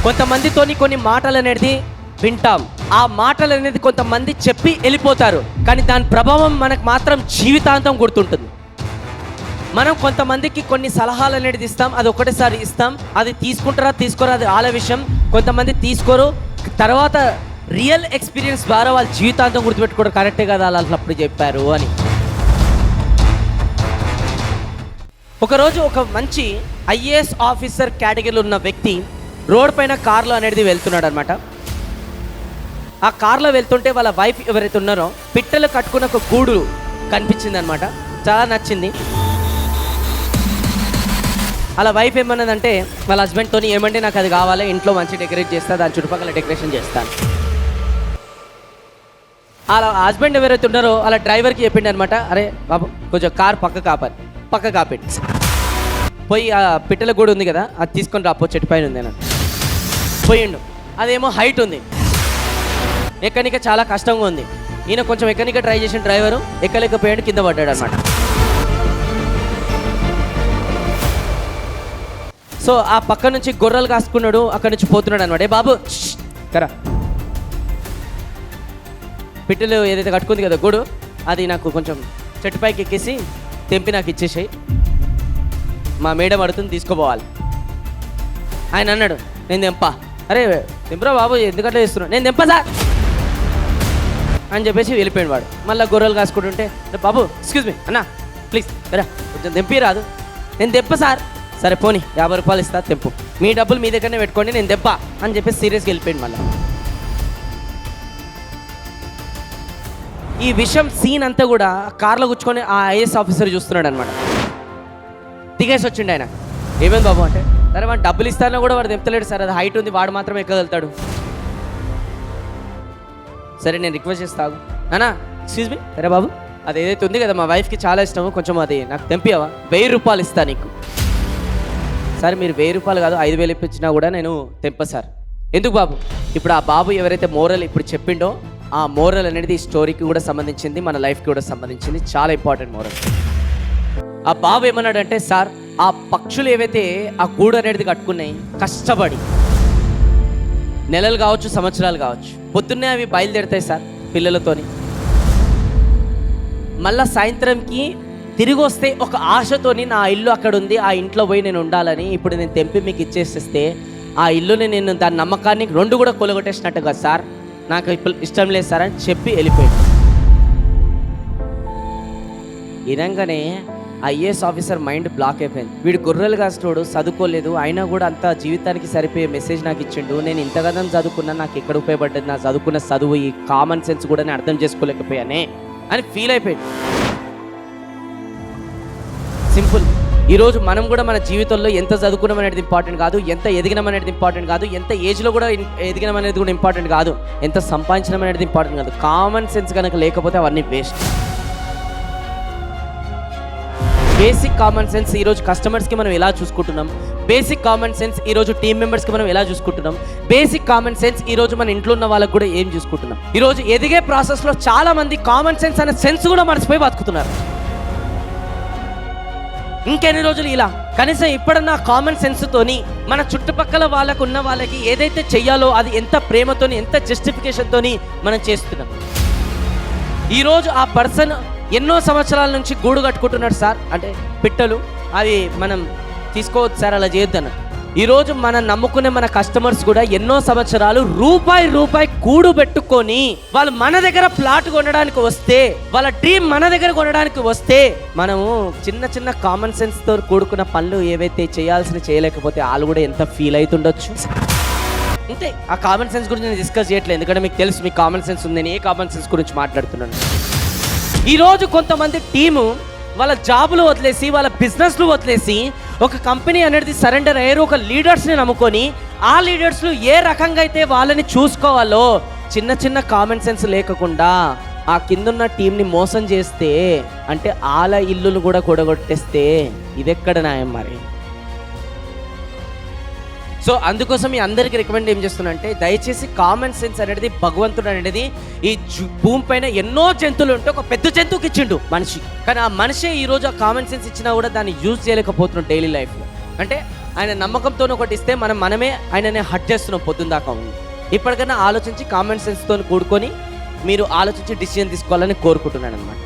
కొంతమందితోని కొన్ని మాటలు అనేది వింటాం. ఆ మాటలు అనేది కొంతమంది చెప్పి వెళ్ళిపోతారు, కానీ దాని ప్రభావం మనకు మాత్రం జీవితాంతం గుర్తుంటుంది. మనం కొంతమందికి కొన్ని సలహాలు అనేది ఇస్తాం, అది ఒకటేసారి ఇస్తాం, అది తీసుకుంటారా తీసుకోరా అది వాళ్ళ విషయం. కొంతమంది తీసుకోరు, తర్వాత రియల్ ఎక్స్పీరియన్స్ ద్వారా వాళ్ళ జీవితాంతం గుర్తుపెట్టుకోవడం కరెక్టే కదా వాళ్ళు అప్పుడు చెప్పారు అని. ఒకరోజు ఒక మంచి ఐఏఎస్ ఆఫీసర్ కేటగిరీలో ఉన్న వ్యక్తి రోడ్ పైన కార్లో అనేది వెళ్తున్నాడు అనమాట. ఆ కార్లో వెళ్తుంటే వాళ్ళ వైఫ్ ఎవరైతే ఉన్నారో పిట్టలు కట్టుకున్న ఒక గూడు కనిపించింది అనమాట. చాలా నచ్చింది. అలా వైఫ్ ఏమన్నదంటే వాళ్ళ హస్బెండ్తో, ఏమంటే నాకు అది కావాలి, ఇంట్లో మంచి డెకరేట్ చేస్తా, దాని చుట్టుపక్కల డెకరేషన్ చేస్తాను. అలా హస్బెండ్ ఎవరైతే ఉన్నారో అలా డ్రైవర్కి చెప్పిండి అనమాట, అరే బాబు కొంచెం కార్ పక్క కాపెట్టి పోయి ఆ పిట్టల గూడు ఉంది కదా అది తీసుకొని రాపో, చెట్టు పైన ఉంది అని పోయిండు. అదేమో హైట్ ఉంది, ఎక్కనిక చాలా కష్టంగా ఉంది. ఈయన కొంచెం ఎక్కనిక ట్రై చేసిన డ్రైవరు ఎక్కలేకపోయాడు, కింద పడ్డాడు అనమాట. సో ఆ పక్క నుంచి గొర్రెలు కాసుకున్నాడు, అక్కడి నుంచి పోతున్నాడు అనమాట. ఏ బాబు కరా, పిట్టలు ఏదైతే కట్టుకుంది కదా గూడు, అది నాకు కొంచెం చెట్టు పైకి ఎక్కేసి తెంపి నాకు ఇచ్చేసాయి, మా మేడం అడుగుతుంది తీసుకోపోవాలి. ఆయన అన్నాడు, నేను తెంపా. అరే తెంపరా బాబు, ఎందుకంటే చేస్తున్నాడు, నేను తెంపా సార్ అని చెప్పేసి వెళ్ళిపోయాడు వాడు. మళ్ళీ గొర్రెలు కాసుకుంటుంటే, బాబు ఎక్స్క్యూజ్ మీ అన్నా ప్లీజ్ రా కొంచెం తెంపి రాదు. నేను తెంప సార్. సరే పోనీ 50 రూపాయలు ఇస్తా, తెంపు, మీ డబ్బులు మీ దగ్గరనే పెట్టుకోండి, నేను తెంపా అని చెప్పేసి సీరియస్గా వెళ్ళిపోయాడు. మళ్ళీ ఈ విషయం సీన్ అంతా కూడా కార్లో కూర్చొని ఆ ఐఏఎస్ ఆఫీసర్ చూస్తున్నాడు అనమాట. దిగేసి వచ్చిండు ఆయన. ఏమైంది బాబు అంటే, సరే వాడు డబ్బులు ఇస్తానో కూడా వాడు తెంపలేడు సార్, అది హైట్ ఉంది, వాడు మాత్రం ఎక్కగలుగుతాడు. సరే నేను రిక్వెస్ట్ చేస్తాను అన్నా, ఎక్స్క్యూజ్ మీ, సరే బాబు అది ఏదైతే ఉంది కదా మా వైఫ్కి చాలా ఇష్టము, కొంచెం అది నాకు తెంపియవా, 1000 రూపాయలు ఇస్తా నీకు. సార్ మీరు 1000 రూపాయలు కాదు 5000 ఇప్పించినా కూడా నేను తెంప సార్. ఎందుకు బాబు, ఇప్పుడు ఆ బాబు ఎవరైతే మోరల్ ఇప్పుడు చెప్పిండో ఆ మోరల్ అనేది ఈ స్టోరీకి కూడా సంబంధించింది, మన లైఫ్కి కూడా సంబంధించింది, చాలా ఇంపార్టెంట్ మోరల్. ఆ బాబు ఏమన్నాడంటే, సార్ ఆ పక్షులు ఏవైతే ఆ గూడు అనేది కట్టుకున్నాయి కష్టపడి, నెలలు కావచ్చు సంవత్సరాలు కావచ్చు, పొద్దున్నే అవి బయలుదేరుతాయి సార్ పిల్లలతోని, మళ్ళా సాయంత్రంకి తిరిగి వస్తే ఒక ఆశతోని నా ఇల్లు అక్కడ ఉంది, ఆ ఇంట్లో పోయి నేను ఉండాలని, ఇప్పుడు నేను తెంపి మీకు ఇచ్చేసేస్తే ఆ ఇల్లుని నేను దాని నమ్మకాన్ని 2 కూడా కొలగొట్టేసినట్టు కదా సార్, నాకు ఇప్పుడు ఇష్టం లేదు సార్ అని చెప్పి వెళ్ళిపోయాడు. ఇదంగానే ఐఏఎస్ ఆఫీసర్ మైండ్ బ్లాక్ అయిపోయింది. వీడు గొర్రెలు కాస్టోడు, చదువుకోలేదు, అయినా కూడా అంత జీవితానికి సరిపోయే మెసేజ్ నాకు ఇచ్చిండు, నేను ఇంతగానం చదువుకున్నా, నాకు ఎక్కడ ఉపయోగపడ్డది, నా చదువుకున్న చదువు ఈ కామన్ సెన్స్ కూడా నేను అర్థం చేసుకోలేకపోయానే అని ఫీల్ అయిపోయాడు. సింపుల్. ఈరోజు మనం కూడా మన జీవితంలో ఎంత చదువుకున్నాం అనేది ఇంపార్టెంట్ కాదు, ఎంత ఎదిగినాం అనేది ఇంపార్టెంట్ కాదు, ఎంత ఏజ్లో కూడా ఎదిగినాం అనేది కూడా ఇంపార్టెంట్ కాదు, ఎంత సంపాదించడం అనేది ఇంపార్టెంట్ కాదు. కామన్ సెన్స్ కనుక లేకపోతే అవన్నీ వేస్ట్. బేసిక్ కామన్ సెన్స్ ఈరోజు కస్టమర్స్కి మనం ఎలా చూసుకుంటున్నాం, బేసిక్ కామన్ సెన్స్ ఈరోజు టీమ్ మెంబర్స్కి మనం ఎలా చూసుకుంటున్నాం, బేసిక్ కామన్ సెన్స్ ఈరోజు మన ఇంట్లో ఉన్న వాళ్ళకి కూడా ఏం చూసుకుంటున్నాం. ఈరోజు ఎదిగే ప్రాసెస్లో చాలా మంది కామన్ సెన్స్ అనే సెన్స్ కూడా మర్చిపోయి బతుకుతున్నారు. ఇంకెన్ని రోజులు ఇలా? కనీసం ఇప్పుడన్నా కామన్ సెన్స్తోని మన చుట్టుపక్కల వాళ్ళకు ఉన్న వాళ్ళకి ఏదైతే చెయ్యాలో అది ఎంత ప్రేమతోని, ఎంత జస్టిఫికేషన్తోని మనం చేస్తున్నాం. ఈరోజు ఆ పర్సన్ ఎన్నో సంవత్సరాల నుంచి గూడు కట్టుకుంటున్నాడు సార్, అంటే పిట్టలు, అవి మనం తీసుకోవచ్చు సార్, అలా చేయొద్దన్న. ఈరోజు మనం నమ్ముకునే మన కస్టమర్స్ కూడా ఎన్నో సంవత్సరాలు రూపాయి కూడు పెట్టుకొని వాళ్ళు మన దగ్గర ప్లాట్ కొనడానికి వస్తే, వాళ్ళ డ్రీమ్ మన దగ్గర కొనడానికి వస్తే, మనము చిన్న కామన్ సెన్స్తో కూడుకున్న పనులు ఏవైతే చేయాల్సిన చేయలేకపోతే వాళ్ళు కూడా ఎంత ఫీల్ అవుతుండొచ్చు. అంతే. ఆ కామన్ సెన్స్ గురించి నేను డిస్కస్ చేయట్లేదు, ఎందుకంటే మీకు తెలుసు మీకు కామన్ సెన్స్ ఉంది, నేను ఏ కామన్ సెన్స్ గురించి మాట్లాడుతున్నాను. ఈరోజు కొంతమంది టీము వాళ్ళ జాబులు వదిలేసి, వాళ్ళ బిజినెస్లు వదిలేసి ఒక కంపెనీ అనేది సరెండర్ అయ్యారు, ఒక లీడర్స్ని నమ్ముకొని ఆ లీడర్స్లు ఏ రకంగా అయితే వాళ్ళని చూసుకోవాలో చిన్న కామన్ సెన్స్ లేకుండా ఆ కిందున్న టీంని మోసం చేస్తే, అంటే వాళ్ళ ఇల్లును కూడా కూడగొట్టేస్తే ఇదెక్కడ న్యాయం మరి? సో అందుకోసం మీ అందరికీ రికమెండ్ ఏం చేస్తున్నా అంటే, దయచేసి కామన్ సెన్స్ అనేది భగవంతుడు అనేది ఈ భూమి పైన ఎన్నో జంతువులు ఉంటే ఒక పెద్ద జంతువుకి ఇచ్చిండు మనిషి, కానీ ఆ మనిషి ఈరోజు ఆ కామన్ సెన్స్ ఇచ్చినా కూడా దాన్ని యూజ్ చేయలేకపోతున్నాడు డైలీ లైఫ్లో. అంటే ఆయన నమ్మకంతో ఒకటి ఇస్తే మనమే ఆయననే హట్ చేస్తున్నాం పొద్దున్న దాకా ఉంది. ఇప్పటికైనా ఆలోచించి కామన్ సెన్స్తో కూడుకొని మీరు ఆలోచించి డిసిజన్ తీసుకోవాలని కోరుకుంటున్నాను అనమాట.